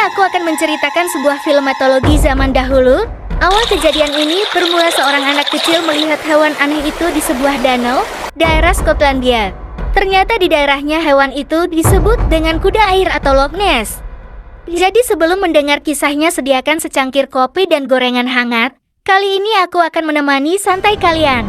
aku akan menceritakan sebuah film mitologi zaman dahulu. Awal kejadian ini bermula seorang anak kecil melihat hewan aneh itu di sebuah danau, daerah Skotlandia. Ternyata di daerahnya hewan itu disebut dengan kuda air atau Loch Ness. Jadi sebelum mendengar kisahnya, sediakan secangkir kopi dan gorengan hangat. Kali ini aku akan menemani santai kalian.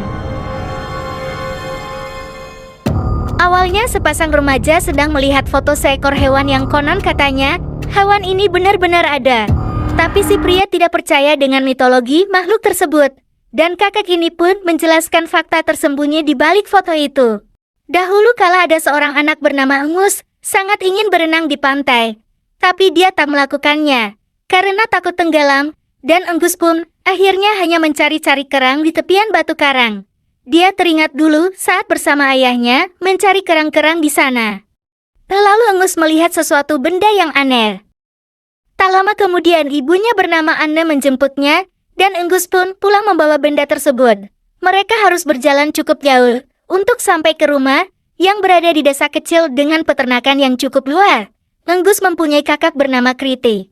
Awalnya sepasang remaja sedang melihat foto seekor hewan yang konon katanya hewan ini benar-benar ada. Tapi si pria tidak percaya dengan mitologi makhluk tersebut. Dan kakak ini pun menjelaskan fakta tersembunyi di balik foto itu. Dahulu kala ada seorang anak bernama Angus, sangat ingin berenang di pantai. Tapi dia tak melakukannya, karena takut tenggelam, dan Angus pun akhirnya hanya mencari-cari kerang di tepian batu karang. Dia teringat dulu saat bersama ayahnya mencari kerang-kerang di sana. Lalu Angus melihat sesuatu benda yang aneh. Tak lama kemudian ibunya bernama Anne menjemputnya, dan Angus pun pulang membawa benda tersebut. Mereka harus berjalan cukup jauh untuk sampai ke rumah yang berada di desa kecil dengan peternakan yang cukup luas. Angus mempunyai kakak bernama Kriti.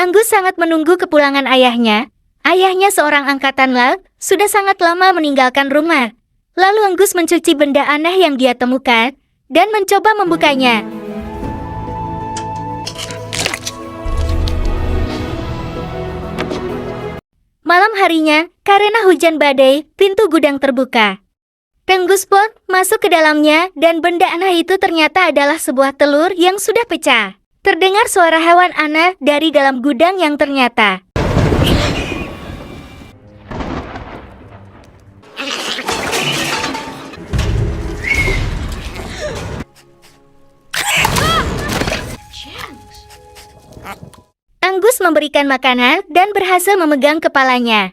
Angus sangat menunggu kepulangan ayahnya. Ayahnya seorang angkatan laut, sudah sangat lama meninggalkan rumah. Lalu Angus mencuci benda aneh yang dia temukan dan mencoba membukanya. Malam harinya, karena hujan badai, pintu gudang terbuka. Angus pun masuk ke dalamnya dan benda aneh itu ternyata adalah sebuah telur yang sudah pecah. Terdengar suara hewan aneh dari dalam gudang yang ternyata Angus memberikan makanan dan berhasil memegang kepalanya.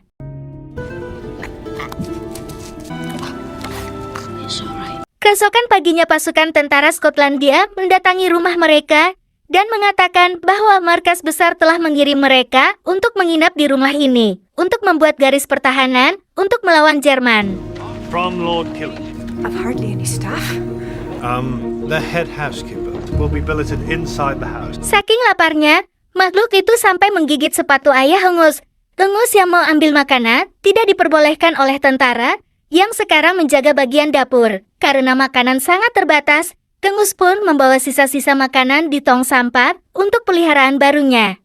Keesokan paginya pasukan tentara Skotlandia mendatangi rumah mereka dan mengatakan bahwa markas besar telah mengirim mereka untuk menginap di rumah ini untuk membuat garis pertahanan untuk melawan Jerman. From Lord Killen. I've hardly any staff. The head housekeeper will be billeted inside the house. Saking laparnya, makhluk itu sampai menggigit sepatu ayah Angus. Angus yang mau ambil makanan tidak diperbolehkan oleh tentara yang sekarang menjaga bagian dapur. Karena makanan sangat terbatas, Angus pun membawa sisa-sisa makanan di tong sampah untuk peliharaan barunya.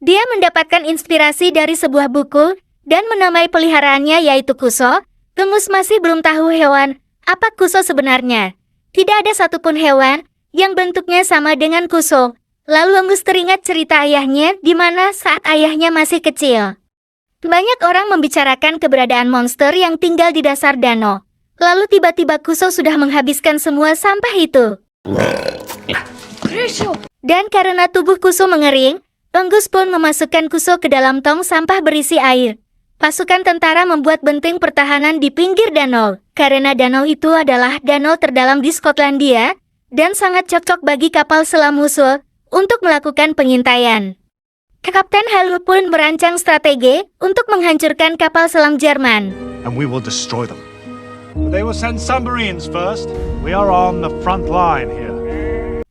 Dia mendapatkan inspirasi dari sebuah buku dan menamai peliharaannya yaitu Kuso. Angus masih belum tahu hewan apa Kuso sebenarnya. Tidak ada satupun hewan yang bentuknya sama dengan Kuso. Lalu Angus teringat cerita ayahnya di mana saat ayahnya masih kecil. Banyak orang membicarakan keberadaan monster yang tinggal di dasar danau. Lalu tiba-tiba Kuso sudah menghabiskan semua sampah itu. Dan karena tubuh Kuso mengering, Angus pun memasukkan Kuso ke dalam tong sampah berisi air. Pasukan tentara membuat benteng pertahanan di pinggir danau. Karena danau itu adalah danau terdalam di Skotlandia dan sangat cocok bagi kapal selam musuh untuk melakukan pengintaian. Kapten Hallyu pun merancang strategi untuk menghancurkan kapal selam Jerman. And we will destroy them. They will send submarines first. We are on the front line here.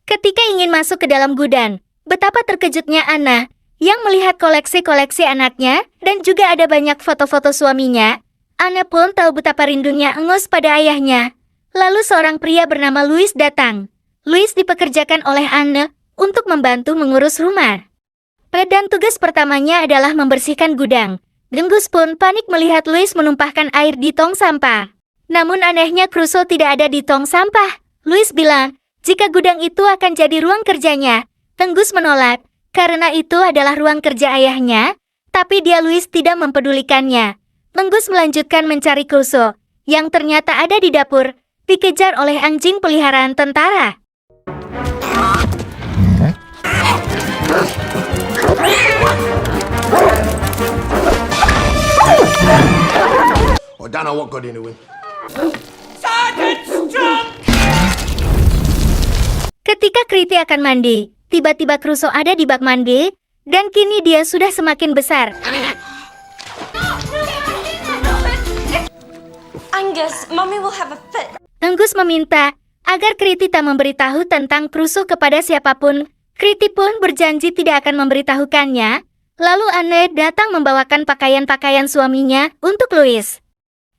Ketika ingin masuk ke dalam gudang, betapa terkejutnya Anna yang melihat koleksi-koleksi anaknya dan juga ada banyak foto-foto suaminya. Anna pun tahu betapa rindunya Angus pada ayahnya. Lalu seorang pria bernama Louis datang. Louis dipekerjakan oleh Anna untuk membantu mengurus rumah. Dan tugas pertamanya adalah membersihkan gudang. Angus pun panik melihat Louis menumpahkan air di tong sampah. Namun anehnya Crusoe tidak ada di tong sampah. Louis bilang, jika gudang itu akan jadi ruang kerjanya. Angus menolak, karena itu adalah ruang kerja ayahnya. Tapi Louis tidak mempedulikannya. Angus melanjutkan mencari Crusoe, yang ternyata ada di dapur, dikejar oleh anjing peliharaan tentara. I don't know what got into him. Ketika Kriti akan mandi, tiba-tiba Crusoe ada di bak mandi, dan kini dia sudah semakin besar. Angus, Mummy will have a fit. Angus meminta Agar Kriti tak memberitahu tentang Crusoe kepada siapapun, Kriti pun berjanji tidak akan memberitahukannya. Lalu Anne datang membawakan pakaian-pakaian suaminya untuk Louis.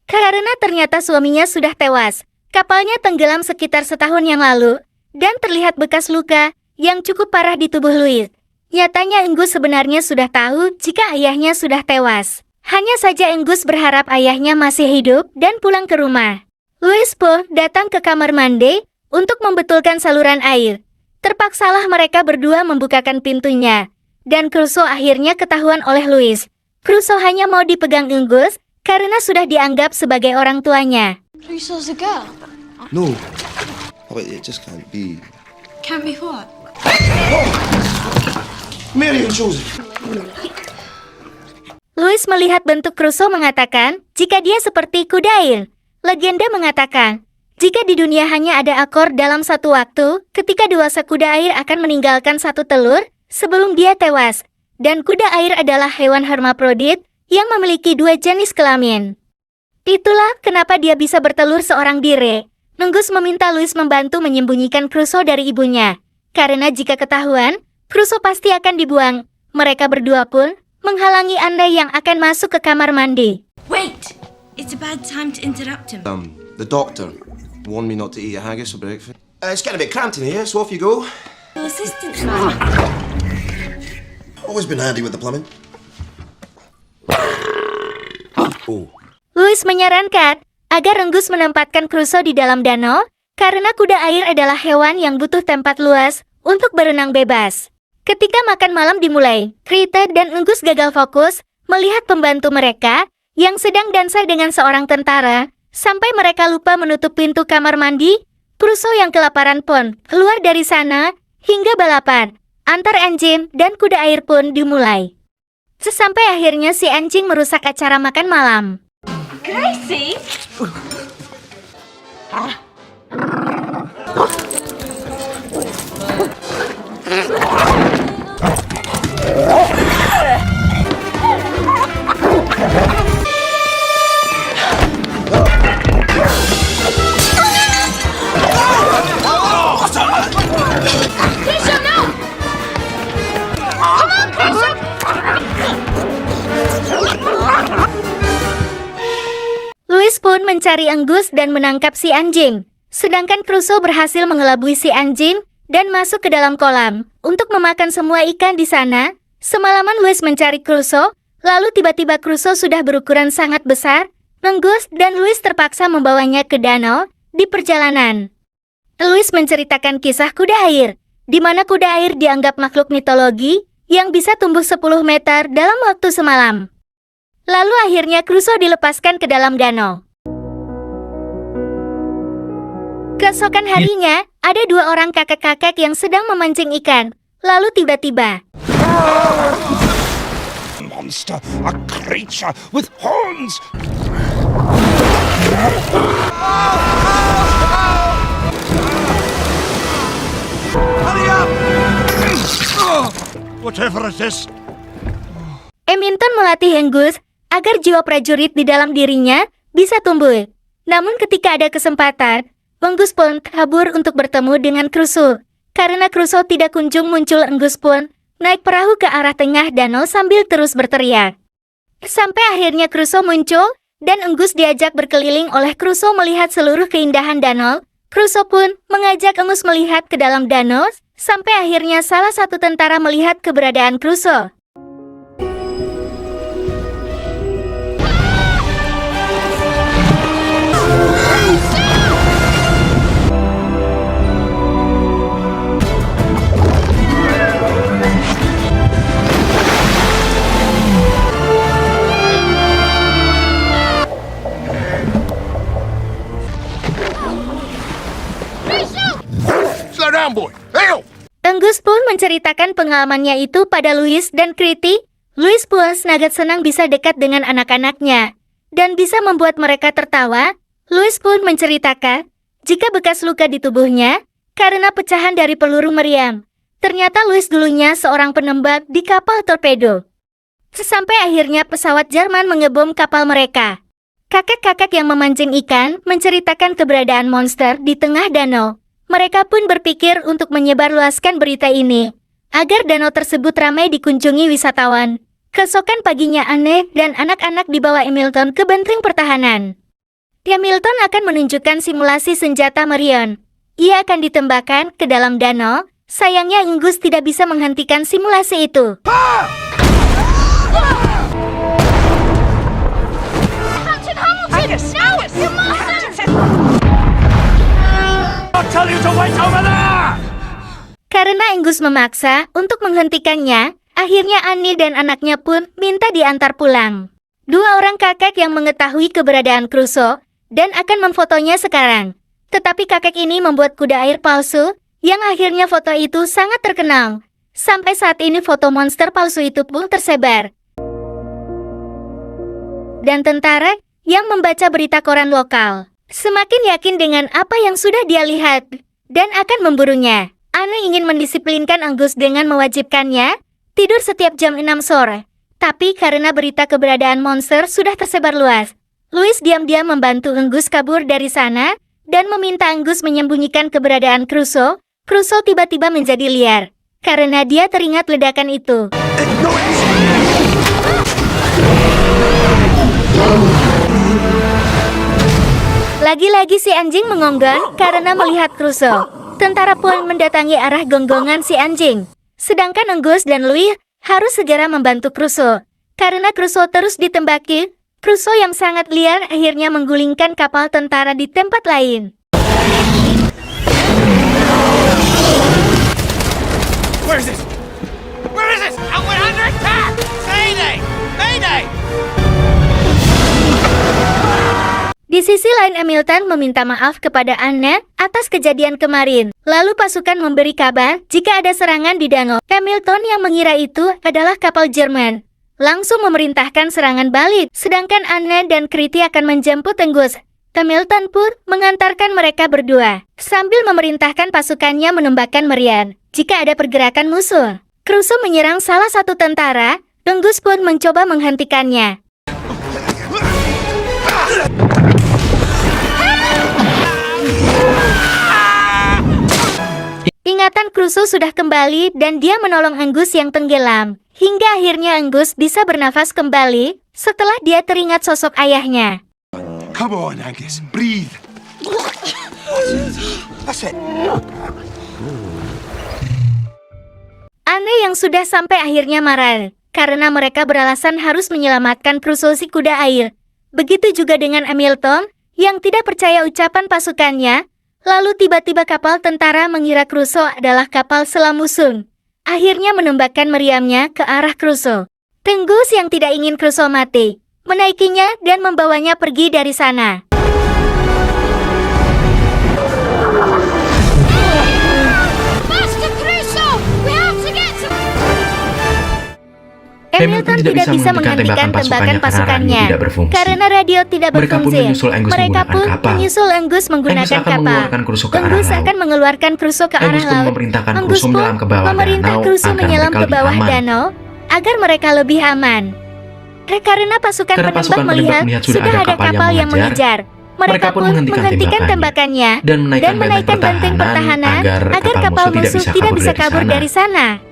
Karena ternyata suaminya sudah tewas, kapalnya tenggelam sekitar setahun yang lalu, dan terlihat bekas luka yang cukup parah di tubuh Louis. Nyatanya Angus sebenarnya sudah tahu jika ayahnya sudah tewas. Hanya saja Angus berharap ayahnya masih hidup dan pulang ke rumah. Louis pun datang ke kamar mandi untuk membetulkan saluran air. Terpaksalah mereka berdua membukakan pintunya, dan Crusoe akhirnya ketahuan oleh Louis. Crusoe hanya mau dipegang Angus karena sudah dianggap sebagai orang tuanya. Crusoe's a girl. No. Oh, it just can't be. Can't be what? Mary and Joseph. Louis melihat bentuk Crusoe mengatakan jika dia seperti kuda air. Legenda mengatakan, jika di dunia hanya ada akor dalam satu waktu, ketika dewasa kuda air akan meninggalkan satu telur sebelum dia tewas. Dan kuda air adalah hewan hermaprodit yang memiliki dua jenis kelamin. Itulah kenapa dia bisa bertelur seorang diri. Angus meminta Louis membantu menyembunyikan Crusoe dari ibunya. Karena jika ketahuan, Crusoe pasti akan dibuang. Mereka berdua pun menghalangi Anne yang akan masuk ke kamar mandi. Wait! It's a bad time to interrupt him. The doctor warned me not to eat a haggis for breakfast. It's getting a bit cramped in here, so off you go. The assistant man. Always been handy with the plumbing. Oh. Louis menyarankan agar Angus menempatkan Crusoe di dalam danau, karena kuda air adalah hewan yang butuh tempat luas untuk berenang bebas. Ketika makan malam dimulai, Kriti dan Angus gagal fokus melihat pembantu mereka yang sedang dansa dengan seorang tentara, sampai mereka lupa menutup pintu kamar mandi. Crusoe yang kelaparan pun keluar dari sana, hingga balapan antar anjing dan kuda air pun dimulai. Sesampai akhirnya si anjing merusak acara makan malam. Gracie! Louis pun mencari Angus dan menangkap si anjing. Sedangkan Crusoe berhasil mengelabui si anjing dan masuk ke dalam kolam untuk memakan semua ikan di sana. Semalaman Louis mencari Crusoe, lalu tiba-tiba Crusoe sudah berukuran sangat besar. Angus dan Louis terpaksa membawanya ke danau di perjalanan. Louis menceritakan kisah kuda air, di mana kuda air dianggap makhluk mitologi yang bisa tumbuh 10 meter dalam waktu semalam. Lalu akhirnya Crusoe dilepaskan ke dalam danau. Keesokan harinya, ada dua orang kakek-kakek yang sedang memancing ikan. Lalu tiba-tiba, Monster, a creature with horns. Hurry up! Whatever it is. Emington melatih Angus agar jiwa prajurit di dalam dirinya bisa tumbuh. Namun ketika ada kesempatan, Angus pun kabur untuk bertemu dengan Crusoe. Karena Crusoe tidak kunjung muncul, Angus pun naik perahu ke arah tengah danau sambil terus berteriak. Sampai akhirnya Crusoe muncul, dan Angus diajak berkeliling oleh Crusoe melihat seluruh keindahan danau. Crusoe pun mengajak Angus melihat ke dalam danau, sampai akhirnya salah satu tentara melihat keberadaan Crusoe. Slow down, boy. Hey! Angus pun menceritakan pengalamannya itu pada Louis dan Kriti. Louis pun sangat senang bisa dekat dengan anak-anaknya dan bisa membuat mereka tertawa. Louis pun menceritakan jika bekas luka di tubuhnya karena pecahan dari peluru meriam. Ternyata Louis dulunya seorang penembak di kapal torpedo. Sesampai akhirnya pesawat Jerman mengebom kapal mereka. Kakek-kakek yang memancing ikan menceritakan keberadaan monster di tengah danau. Mereka pun berpikir untuk menyebarluaskan berita ini, agar danau tersebut ramai dikunjungi wisatawan. Keesokan paginya Anne dan anak-anak dibawa Hamilton ke benteng pertahanan. Hamilton akan menunjukkan simulasi senjata Marion. Ia akan ditembakkan ke dalam danau. Sayangnya Angus tidak bisa menghentikan simulasi itu. I'll tell you to wait over there! Karena Angus memaksa untuk menghentikannya, akhirnya Annie dan anaknya pun minta diantar pulang. Dua orang kakek yang mengetahui keberadaan Crusoe dan akan memfotonya sekarang. Tetapi kakek ini membuat kuda air palsu, yang akhirnya foto itu sangat terkenal. Sampai saat ini foto monster palsu itu pun tersebar. Dan tentara yang membaca berita koran lokal semakin yakin dengan apa yang sudah dia lihat dan akan memburunya. Anne ingin mendisiplinkan Angus dengan mewajibkannya tidur setiap jam 6 sore. Tapi karena berita keberadaan monster sudah tersebar luas, Louis diam-diam membantu Angus kabur dari sana dan meminta Angus menyembunyikan keberadaan Crusoe. Crusoe tiba-tiba menjadi liar karena dia teringat ledakan itu. Lagi-lagi si anjing menggonggong karena melihat Crusoe. Tentara pun mendatangi arah gonggongan si anjing. Sedangkan Angus dan Louis harus segera membantu Crusoe. Karena Crusoe terus ditembaki, Crusoe yang sangat liar akhirnya menggulingkan kapal tentara di tempat lain. Where is this? Where is this? We're under attack! Mayday! Mayday! Di sisi lain Hamilton meminta maaf kepada Anne atas kejadian kemarin. Lalu pasukan memberi kabar jika ada serangan di danau. Hamilton yang mengira itu adalah kapal Jerman langsung memerintahkan serangan balik. Sedangkan Anne dan Kriti akan menjemput Angus. Hamilton pun mengantarkan mereka berdua sambil memerintahkan pasukannya menembakkan meriam jika ada pergerakan musuh. Crusoe menyerang salah satu tentara. Angus pun mencoba menghentikannya. Ingatan Crusoe sudah kembali dan dia menolong Angus yang tenggelam. Hingga akhirnya Angus bisa bernafas kembali setelah dia teringat sosok ayahnya. Come on, Angus. Breathe. That's it. Anne yang sudah sampai akhirnya marah karena mereka beralasan harus menyelamatkan Crusoe si kuda air. Begitu juga dengan Hamilton yang tidak percaya ucapan pasukannya. Lalu tiba-tiba kapal tentara mengira Crusoe adalah kapal selam musuh. Akhirnya menembakkan meriamnya ke arah Crusoe. Angus yang tidak ingin Crusoe mati menaikinya dan membawanya pergi dari sana. Master Crusoe! We have to get to... Hamilton tidak bisa menghentikan tembakan pasukannya karena radio tidak berfungsi. Mereka pun menyusul Angus menggunakan kapal. Angus akan mengeluarkan Crusoe ke arah laut. Angus pun memerintah Crusoe menyelam ke bawah danau agar mereka lebih aman. Karena pasukan penembak melihat sudah ada kapal yang mengejar. Mereka pun menghentikan tembakannya dan menaikkan benteng pertahanan agar kapal musuh tidak bisa kabur dari sana.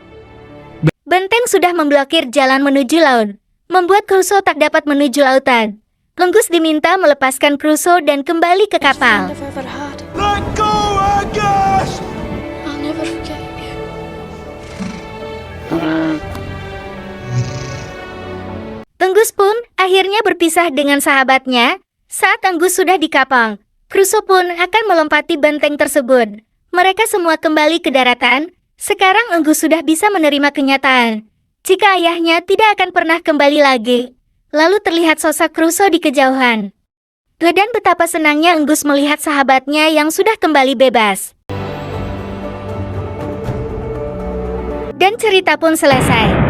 Benteng sudah memblokir jalan menuju laut, membuat Crusoe tak dapat menuju lautan. Angus diminta melepaskan Crusoe dan kembali ke kapal. I've ever had. Let go, Angus! I'll never forget you. Angus pun akhirnya berpisah dengan sahabatnya. Saat Angus sudah di kapal, Crusoe pun akan melompati benteng tersebut. Mereka semua kembali ke daratan. Sekarang Angus sudah bisa menerima kenyataan jika ayahnya tidak akan pernah kembali lagi. Lalu terlihat sosok Crusoe di kejauhan. Dan betapa senangnya Angus melihat sahabatnya yang sudah kembali bebas. Dan cerita pun selesai.